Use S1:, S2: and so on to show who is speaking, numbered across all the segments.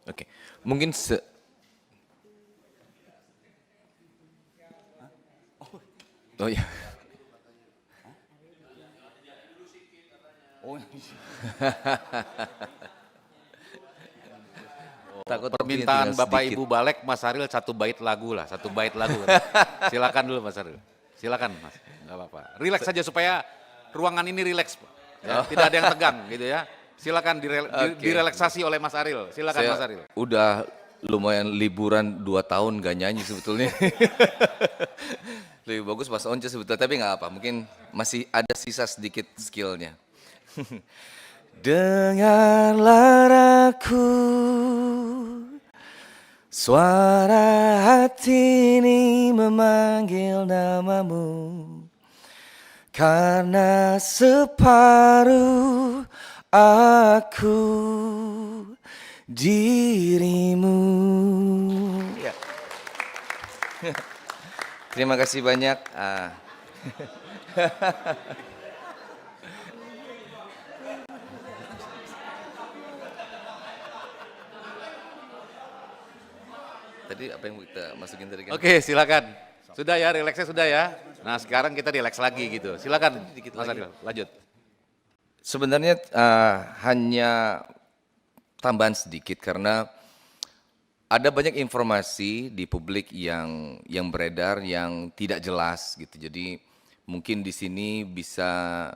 S1: Oke, mungkin oh ya.
S2: Oh,
S1: Takut waktunya
S2: permintaan
S1: tinggal
S2: Bapak
S1: sedikit.
S2: Ibu Balek, Mas Aril satu bait lagu lah, satu bait lagu. Silakan dulu Mas Aril. Silakan Mas, nggak apa-apa. Relax saja supaya ruangan ini relax, Pak. Ya, tidak ada yang tegang gitu ya. Silakan
S1: Oke,
S2: direlaksasi oleh Mas Aril. Silakan
S1: saya
S2: Mas Aril.
S1: udah lumayan liburan 2 tahun gak nyanyi sebetulnya. Lebih bagus Mas Once sebetulnya, tapi nggak apa. Mungkin masih ada sisa sedikit skillnya. Dengarlah aku, suara hati ini memanggil namamu, karena separuh aku dirimu. Ya. Terima kasih banyak. Tadi apa yang kita masukin tadi kan?
S2: Oke, silakan. Sudah ya, relaksnya sudah ya. Nah, sekarang kita relax lagi gitu. Silakan
S1: Dikit
S2: Mas
S1: lagi.
S2: Aril, lanjut.
S1: Sebenarnya hanya tambahan sedikit karena ada banyak informasi di publik yang beredar yang tidak jelas gitu. Jadi mungkin di sini bisa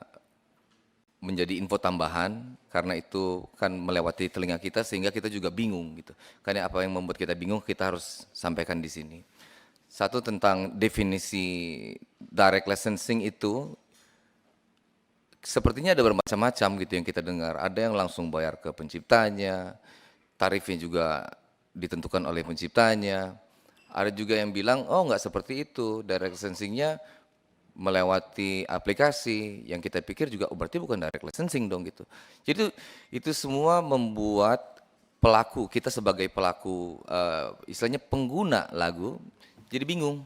S1: menjadi info tambahan karena itu kan melewati telinga kita sehingga kita juga bingung gitu. Karena apa yang membuat kita bingung kita harus sampaikan di sini. Satu tentang definisi direct licensing itu sepertinya ada bermacam-macam gitu yang kita dengar. Ada yang langsung bayar ke penciptanya, tarifnya juga ditentukan oleh penciptanya. Ada juga yang bilang, oh nggak seperti itu, direct licensing-nya melewati aplikasi, yang kita pikir juga oh, berarti bukan direct licensing dong gitu. Jadi itu semua membuat pelaku, kita sebagai pelaku istilahnya pengguna lagu, jadi bingung.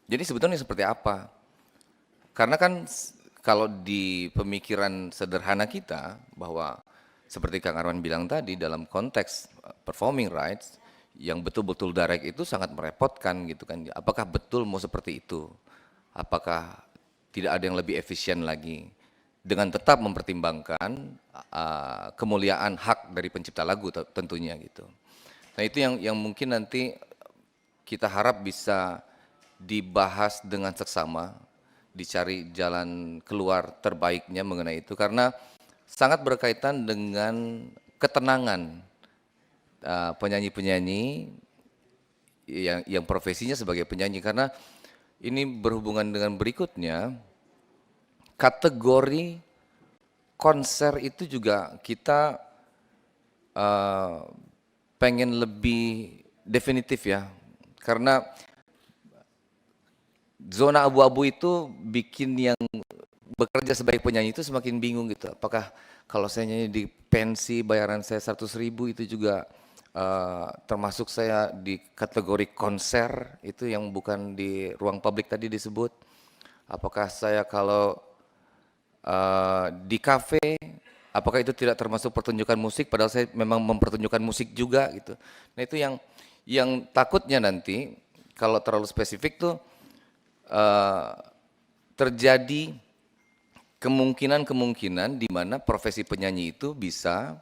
S1: Jadi sebetulnya seperti apa? Karena kan kalau di pemikiran sederhana kita bahwa seperti Kang Arman bilang tadi dalam konteks performing rights yang betul-betul direct itu sangat merepotkan gitu kan. Apakah betul mau seperti itu? Apakah tidak ada yang lebih efisien lagi dengan tetap mempertimbangkan kemuliaan hak dari pencipta lagu tentunya gitu. Nah itu yang mungkin nanti kita harap bisa dibahas dengan seksama, dicari jalan keluar terbaiknya mengenai itu karena sangat berkaitan dengan ketenangan penyanyi-penyanyi yang profesinya sebagai penyanyi karena ini berhubungan dengan berikutnya kategori konser itu juga kita pengen lebih definitif ya karena zona abu-abu itu bikin yang bekerja sebagai penyanyi itu semakin bingung gitu. Apakah kalau saya nyanyi di pensi bayaran saya 100.000 itu juga termasuk saya di kategori konser itu yang bukan di ruang publik tadi disebut. Apakah saya kalau di kafe, apakah itu tidak termasuk pertunjukan musik padahal saya memang mempertunjukkan musik juga gitu. Nah itu yang takutnya nanti kalau terlalu spesifik tuh terjadi kemungkinan-kemungkinan di mana profesi penyanyi itu bisa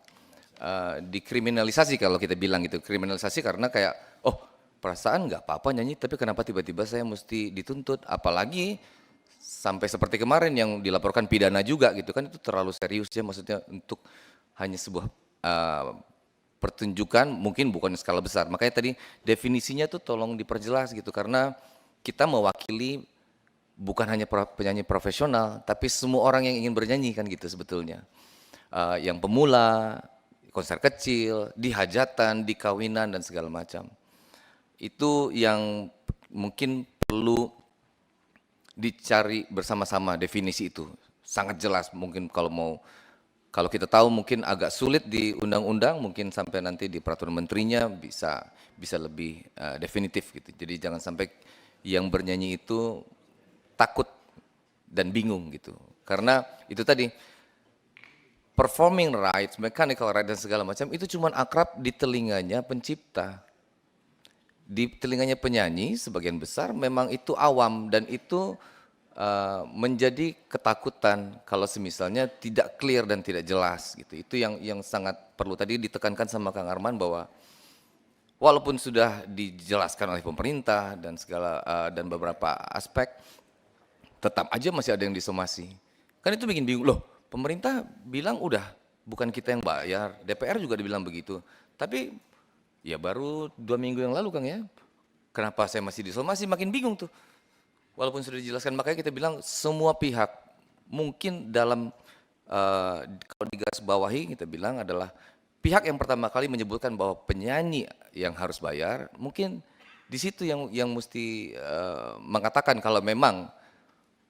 S1: dikriminalisasi kalau kita bilang gitu. Kriminalisasi karena kayak, oh perasaan nggak apa-apa nyanyi, tapi kenapa tiba-tiba saya mesti dituntut? Apalagi sampai seperti kemarin yang dilaporkan pidana juga gitu kan, itu terlalu serius ya maksudnya untuk hanya sebuah pertunjukan mungkin bukan skala besar. Makanya tadi definisinya tuh tolong diperjelas gitu karena kita mewakili bukan hanya penyanyi profesional, tapi semua orang yang ingin bernyanyi kan gitu sebetulnya. Yang pemula, konser kecil, di hajatan, di kawinan dan segala macam. Itu yang mungkin perlu dicari bersama-sama definisi itu. Sangat jelas mungkin kalau kita tahu mungkin agak sulit di undang-undang, mungkin sampai nanti di peraturan menterinya bisa lebih definitif gitu. Jadi jangan sampai yang bernyanyi itu takut dan bingung gitu. Karena itu tadi performing rights, mechanical rights dan segala macam itu cuma akrab di telinganya pencipta. Di telinganya penyanyi sebagian besar memang itu awam dan itu menjadi ketakutan kalau semisalnya tidak clear dan tidak jelas gitu. Itu yang sangat perlu tadi ditekankan sama Kang Arman bahwa walaupun sudah dijelaskan oleh pemerintah dan segala dan beberapa aspek tetap aja masih ada yang disomasi. Kan itu bikin bingung loh. Pemerintah bilang udah bukan kita yang bayar, DPR juga dibilang begitu. Tapi ya baru 2 minggu yang lalu Kang ya. Kenapa saya masih disomasi? Makin bingung tuh. Walaupun sudah dijelaskan, makanya kita bilang semua pihak mungkin dalam kalau digarisbawahi kita bilang adalah pihak yang pertama kali menyebutkan bahwa penyanyi yang harus bayar, mungkin di situ yang mesti mengatakan kalau memang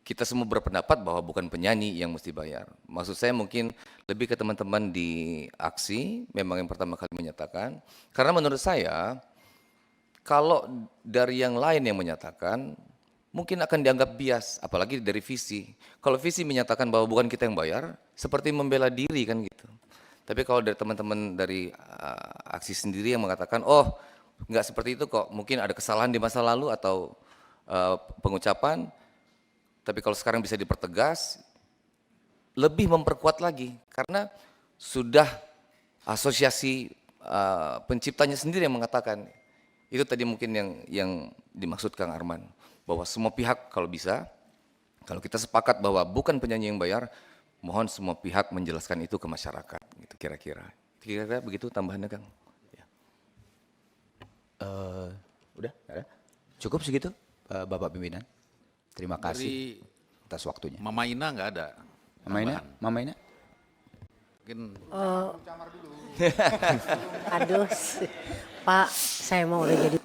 S1: kita semua berpendapat bahwa bukan penyanyi yang mesti bayar. Maksud saya mungkin lebih ke teman-teman di aksi, memang yang pertama kali menyatakan. Karena menurut saya, kalau dari yang lain yang menyatakan, mungkin akan dianggap bias, apalagi dari visi. Kalau visi menyatakan bahwa bukan kita yang bayar, seperti membela diri kan gitu. Tapi kalau dari teman-teman dari aksi sendiri yang mengatakan, oh nggak seperti itu kok, mungkin ada kesalahan di masa lalu atau pengucapan, tapi kalau sekarang bisa dipertegas, lebih memperkuat lagi karena sudah asosiasi penciptanya sendiri yang mengatakan. Itu tadi mungkin yang dimaksud Kang Arman, bahwa semua pihak kalau bisa, kalau kita sepakat bahwa bukan penyanyi yang bayar, mohon semua pihak menjelaskan itu ke masyarakat, gitu kira-kira. Kira-kira begitu tambahannya Kang. Ya.
S3: Udah, nggak ada? Cukup segitu, Bapak Pimpinan. Terima kasih atas waktunya.
S2: Mama Ina nggak ada.
S3: Mama Ina?
S2: Mungkin
S4: Aduh, Pak, saya mau udah jadi